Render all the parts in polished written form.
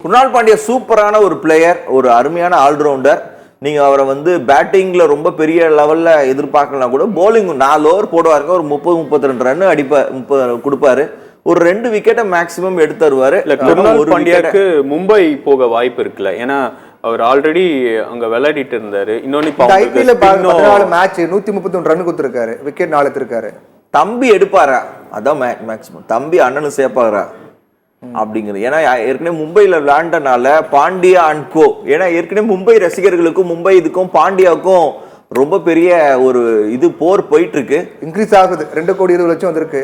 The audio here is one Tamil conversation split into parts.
குருணால் பாண்டியா சூப்பரான ஒரு பிளேயர், ஒரு அருமையான ஆல்ரவுண்டர். நீங்கள் அவரை வந்து பேட்டிங்கில் ரொம்ப பெரிய லெவலில் எதிர்பார்க்கலாம் கூட, போலிங் 4 ஓவர் போடுவாருங்க, ஒரு 30-32 ரன் கொடுப்பாரு, ஒரு 2 விக்கெட்டை மேக்சிமம் எடுத்து தருவார். குருணால் பாண்டியாவுக்கு மும்பை போக வாய்ப்பு இருக்குல்ல, ஏன்னா அவர் ஆல்ரெடி அங்க விளையாடிட்டு இருந்தாரு. இன்னொன்னு ஐபிஎல்ல 14 மேட்ச் 131 ரன் கொடுத்துருக்காரு, விக்கெட் 4 எடுத்திருக்காரு. தம்பி எடுப்பாரா? அதான் மேக்சிமம் தம்பி அண்ணனு சேர்ப்பாரா அப்படிங்கிறது. ஏன்னா ஏற்கனவே மும்பையில் விளையாண்டனால பாண்டியா அண்ட் கோ, ஏன்னா ஏற்கனவே மும்பை ரசிகர்களுக்கும் மும்பை இதுக்கும் பாண்டியாவுக்கும் ரொம்ப பெரிய ஒரு இது போர் போயிட்டு இருக்கு. இன்க்ரீஸ் ஆகுது, 2 கோடி 20 லட்சம் வந்திருக்கு.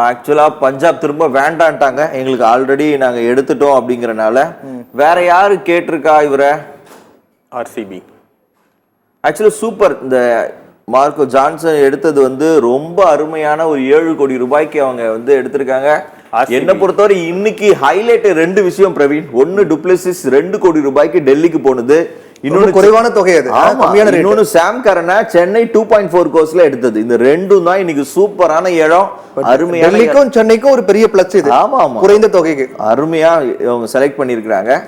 ஆக்சுவலா பஞ்சாப் திரும்ப வேண்டான்ட்டாங்க, எங்களுக்கு ஆல்ரெடி நாங்க எடுத்துட்டோம் அப்படிங்கறனால. வேற யாரு கேட்டிருக்கா இவரை? ஆர்சிபி. ஆக்சுவலா சூப்பர். இந்த மார்க்கோ ஜான்சன் எடுத்தது வந்து ரொம்ப அருமையான ஒரு 7 கோடி ரூபாய்க்கு அவங்க வந்து எடுத்திருக்காங்க. என்ன பொறுத்தவரை இன்னைக்கு ஹைலைட் 2 விஷயம் பிரவீன். ஒன்னு டுப்ளசிஸ் 2 கோடி ரூபாய்க்கு டெல்லிக்கு போனது, இன்னொன்னு குறைவான தொகை அது. இன்னொன்னு சாம் கரனை சென்னை 2.4 கோர்ஸ்ல எடுத்தது. இந்த ரெண்டும் தான் இன்னைக்கு சூப்பரான இடம். அருமையான டெல்லிக்கும் சென்னைக்கும் ஒரு பெரிய பிளஸ் இது. ஆமா ஆமா, குறைந்த தொகைக்கு அருமையா அவங்க செலக்ட் பண்ணிருக்காங்க.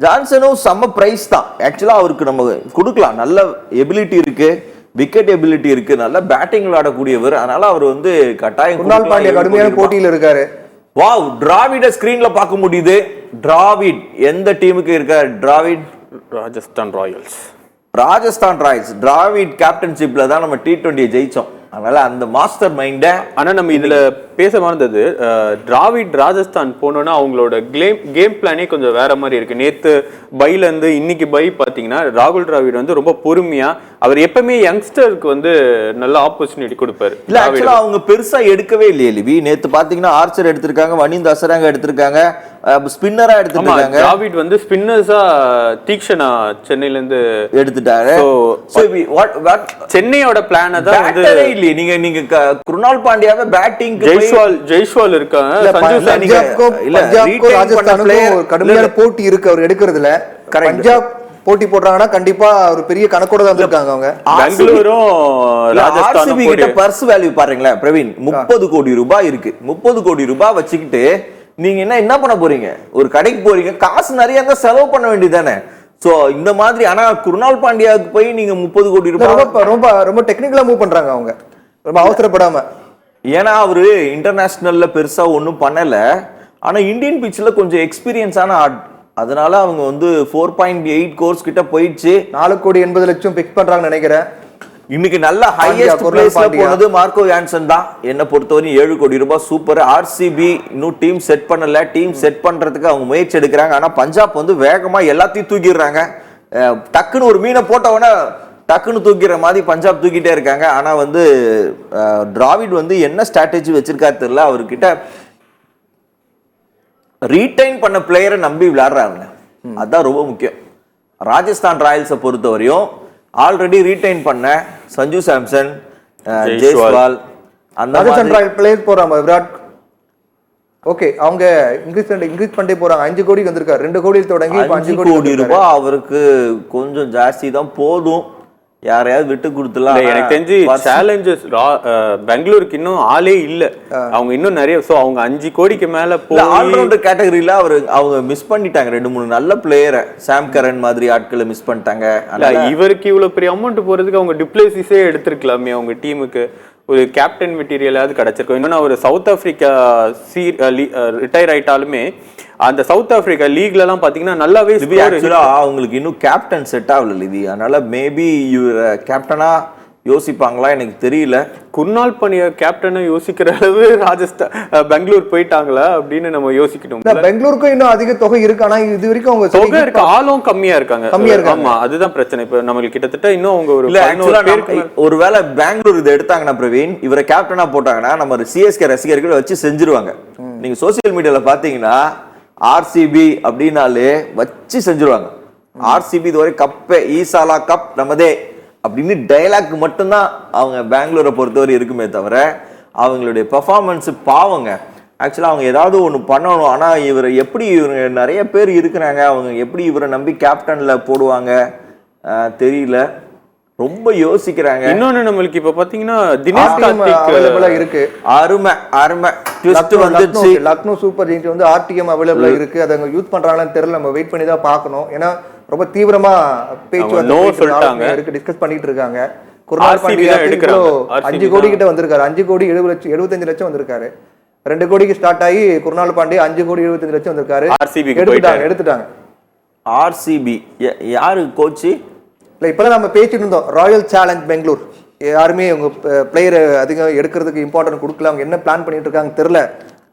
ஜான்சனும் செம்ம பிரைஸ் தான். ஆக்சுவலா அவருக்கு நம்ம கொடுக்கலாம், நல்ல எபிலிட்டி இருக்கு, விக்கெட் எபிலிட்டி இருக்கு, நல்ல பேட்டிங் விளையாடக்கூடியவர். அதனால அவர் வந்து கட்டாயம். குருணால் பாண்டியா கடுமையான போட்டியில் இருக்காரு. வாவ், டிராவிட ஸ்கிரீன்ல பார்க்க முடியுது. டிராவிட் எந்த டீமுக்கு இருக்காரு? டிராவிட் ராஜஸ்தான் ராயல்ஸ். ராஜஸ்தான் ராயல்ஸ் டிராவிட் கேப்டன்ஷிப்ல தான் நம்ம T20 ஜெயிச்சோம். அதனால அந்த மாஸ்டர் மைண்ட. ஆனா நம்ம இதுல பேச மறந்தது, டிராவிட் ராஜஸ்தான் போனோம்னா அவங்களோட கேம் பிளானே கொஞ்சம் வேற மாதிரி இருக்கு. நேத்து பைல இருந்து இன்னைக்கு பை பாத்தீங்கன்னா ராகுல் டிராவிட் வந்து ரொம்ப பொறுமையா, அவர் எப்பவுமே யங்ஸ்டருக்கு வந்து நல்ல ஆப்பர்ச்சுனிட்டி கொடுப்பாரு. இல்ல ஆக்சுவலா அவங்க பெருசா எடுக்கவே இல்லையே லிவி. நேத்து பாத்தீங்கன்னா ஆர்ச்சர் எடுத்திருக்காங்க, வனிந்த் அசராங்க எடுத்திருக்காங்க, ஸ்பின்னரா எடுத்துட்டாங்க. டிராவிட் வந்து ஸ்பின்னர்ஸா தீக்ஷனா சென்னையில இருந்து எடுத்துட்டாரு. சென்னையோட பிளான் தான் வந்து இல்லையே. நீங்க குருணால் பாண்டியாவை பேட்டிங் ஜெய்ஸ்வால் இருக்காங்க, கடுமையான போட்டி இருக்கு அவர் எடுக்கிறதுல. பஞ்சாப் போட்டி போடுறாங்கன்னா கண்டிப்பா ஒரு பெரிய கணக்கோட தான் இருக்காங்க அவங்க. பெங்களூரும் ராஜஸ்தான் கிட்ட பர்ஸ் வேல்யூ பாருங்களா பிரவீன், 30 கோடி ரூபாய் இருக்கு. 30 கோடி ரூபாய் வச்சுக்கிட்டு நீங்க என்ன பண்ண போறீங்க? ஒரு கடைக்கு போறீங்க, காசு நிறைய இருந்தா செலவு பண்ண வேண்டியதானே. சோ இந்த மாதிரி. ஆனா குருணால் பாண்டியாவுக்கு போய் நீங்க 30 கோடி ரூபாய் ரொம்ப ரொம்ப டெக்னிக்கலா மூவ் பண்றாங்க அவங்க, ரொம்ப அவசரப்படாம. ஏன்னா அவரு இன்டர்நேஷனல்ல பெருசா ஒன்றும் பண்ணல, ஆனா இந்தியன் பிட்ச்ல கொஞ்சம் எக்ஸ்பீரியன்ஸான ஆட். அதனால அவங்க வந்து 4.8 கோர்ஸ் கிட்ட போயிடுச்சு. 4 கோடி 80 லட்சம் பிக்ஸ் பண்றாங்கன்னு நினைக்கிறேன். இன்னைக்கு நல்ல ஹையஸ்ட் பிளேஸ்ல போனது மார்க்கோ யான்சன் தான். என்ன பொறுத்தவரை 7 கோடி ரூபாய் சூப்பர். ஆர்சிபி இன்னும் டீம் செட் பண்ணல, டீம் செட் பண்றதுக்கு அவங்க முயற்சி எடுக்கிறாங்க. ஆனா பஞ்சாப் வந்து வேகமா எல்லாத்தையும் தூக்கிடுறாங்க. டக்குன்னு ஒரு மீனை போட்டவன டக்குன்னு தூக்கிற மாதிரி பஞ்சாப் தூக்கிட்டே இருக்காங்க. ஆனா வந்து டிராவிட் வந்து என்ன ஸ்ட்ராட்டஜி வச்சிருக்காரு தெரியல. அவர்கிட்ட ரீடைன் பண்ண பிளேயரை நம்பி விளையாடுறாங்க, அதுதான் ரொம்ப முக்கியம். ராஜஸ்தான் ராயல்ஸை பொறுத்தவரையும் ஆல்ரெடி ரீடைன் பண்ண சஞ்சு சாம்சன், ஜெய்ஸ்வால், அந்த ராஜஸ்தான் ராயல் பிளேயர் போறாங்க. விராட் ஓகே, அவங்க இன்க்ரீஸ் பண்ணி போறாங்க. 5 கோடி வந்திருக்காரு, 2 கோடியில் தொடங்கி 5 கோடி ரூபாய். அவருக்கு கொஞ்சம் ஜாஸ்தி தான், போதும். யாரையாவது விட்டு கொடுத்துலாம். எனக்கு தெரிஞ்சு சேலஞ்சர்ஸ் பெங்களூருக்கு இன்னும் ஆளே இல்ல, அவங்க இன்னும் நிறைய. சோ அவங்க 5 கோடிக்கு மேல ஆல்ரவுண்டர் கேட்டகரியில அவங்க மிஸ் பண்ணிட்டாங்க 2-3 நல்ல பிளேயரை. சாம் கரன் மாதிரி ஆட்களை மிஸ் பண்ணிட்டாங்க. இவருக்கு இவ்வளவு பெரிய அமௌண்ட் போறதுக்கு அவங்க டிப்ளசிஸே எடுத்திருக்கலாமே. அவங்க டீமுக்கு ஒரு கேப்டன் மெட்டீரியலாவது கிடைச்சிருக்கும். இன்னொன்னு ஒரு சவுத் ஆப்பிரிக்கா ரிட்டையர் ஆயிட்டாலுமே அந்த சவுத் ஆப்பிரிக்கா லீக்ல எல்லாம் பாத்தீங்கன்னா நல்லாவே அவங்களுக்கு இன்னும் கேப்டன் செட் ஆகல இது. அதனால மேபி இவர் கேப்டனா யோசிப்பாங்களா எனக்கு தெரியல. குருணால் பாண்டியா கேப்டனை யோசிக்கிற அளவு ராஜஸ்தான் பெங்களூர் போயிட்டாங்களா அப்படின்னு நம்ம யோசிக்கணும். பெங்களூருக்கும் இன்னும் அதிக தொகை இருக்கு, ஆனா இது வரைக்கும் அவங்க தொகை இருக்கு, ஆளும் கம்மியா இருக்காங்க. ஆமா, அதுதான் பிரச்சனை. இப்ப நம்மளுக்கு கிட்டத்தட்ட இன்னும் அவங்க ஒருவேளை பெங்களூர் இதை எடுத்தாங்கன்னா பிரவீன், இவரை கேப்டனா போட்டாங்கன்னா நம்ம சிஎஸ்கே ரசிகர்கள் வச்சு செஞ்சிருவாங்க. நீங்க சோசியல் மீடியால பாத்தீங்கன்னா ஆர்சிபி அப்படின்னாலே வச்சு செஞ்சிருவாங்க. ஆர்சிபி இதுவரை கப்பே ஈசாலா கப் நமதே அப்படின்னு டைலாக் மட்டும்தான் அவங்க பெங்களூரை பொறுத்தவரை இருக்குமே தவிர அவங்களுடைய பெர்ஃபார்மன்ஸ் பாவங்க. ஆக்சுவலாக அவங்க ஏதாவது ஒன்று பண்ணணும். ஆனால் இவரை எப்படி இவங்க நிறைய பேர் இருக்கிறாங்க, அவங்க எப்படி இவரை நம்பி கேப்டனில் போடுவாங்க தெரியல. ரொம்ப யோசிக்கிறாங்க. இன்னொன்னு நம்மளுக்கு இப்ப பாத்தீங்கன்னா தினேஷ் அவைலபிளா கார்த்திக் இருக்கு. அருமை அருமை ட்விஸ்ட் வந்துச்சு. லக்னோ சூப்பர் ஜெயின்ஸ் வந்து ஆர்டிஎம் அவைலபிளா இருக்கு. அதை அவங்க யூஸ் பண்றாங்களான்னு தெரியல, நம்ம வெயிட் பண்ணி தான் பார்க்கணும். ஏன்னா ரொம்ப தீவிரமா பேச்சுவார்த்தை இருக்கு, டிஸ்கஸ் பண்ணிட்டு இருக்காங்க. குர்னால் பாண்டியா 5 கோடி கிட்ட வந்திருக்காரு. 5 கோடி 75 லட்சம் வந்திருக்காரு. 2 கோடிக்கு ஸ்டார்ட் ஆகி குர்னால் பாண்டியா 5 கோடி 75 லட்சம் வந்திருக்காரு. எடுத்துட்டாங்க. ஆர்சிபி யாரு கோச்சு? இல்லை, இப்போதான் நம்ம பேசிட்டு இருந்தோம் ராயல் சேலஞ்ச் பெங்களூர். யாருமே உங்க பிளேயர் அதிகம் எடுக்கிறதுக்கு இம்பார்ட்டன்ட் கொடுக்கல, அவங்க என்ன பிளான் பண்ணிட்டு இருக்காங்க தெரியல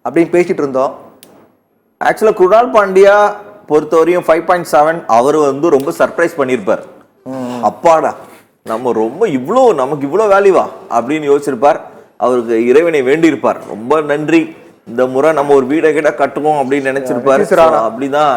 அப்படின்னு பேசிட்டு இருந்தோம். ஆக்சுவலா குர்னால் பாண்டியா பொறுத்தவரையும் 5.7 அவர் வந்து ரொம்ப சர்ப்ரைஸ் பண்ணியிருப்பார். அப்பாடா நம்ம ரொம்ப நமக்கு இவ்வளோ வேல்யூவா அப்படின்னு யோசிச்சிருப்பார். அவருக்கு இறைவனை வேண்டியிருப்பார், ரொம்ப நன்றி, இந்த முறை நம்ம ஒரு வீடை கிட்ட கட்டுவோம் அப்படின்னு நினைச்சிருப்பாரு. அப்படிதான்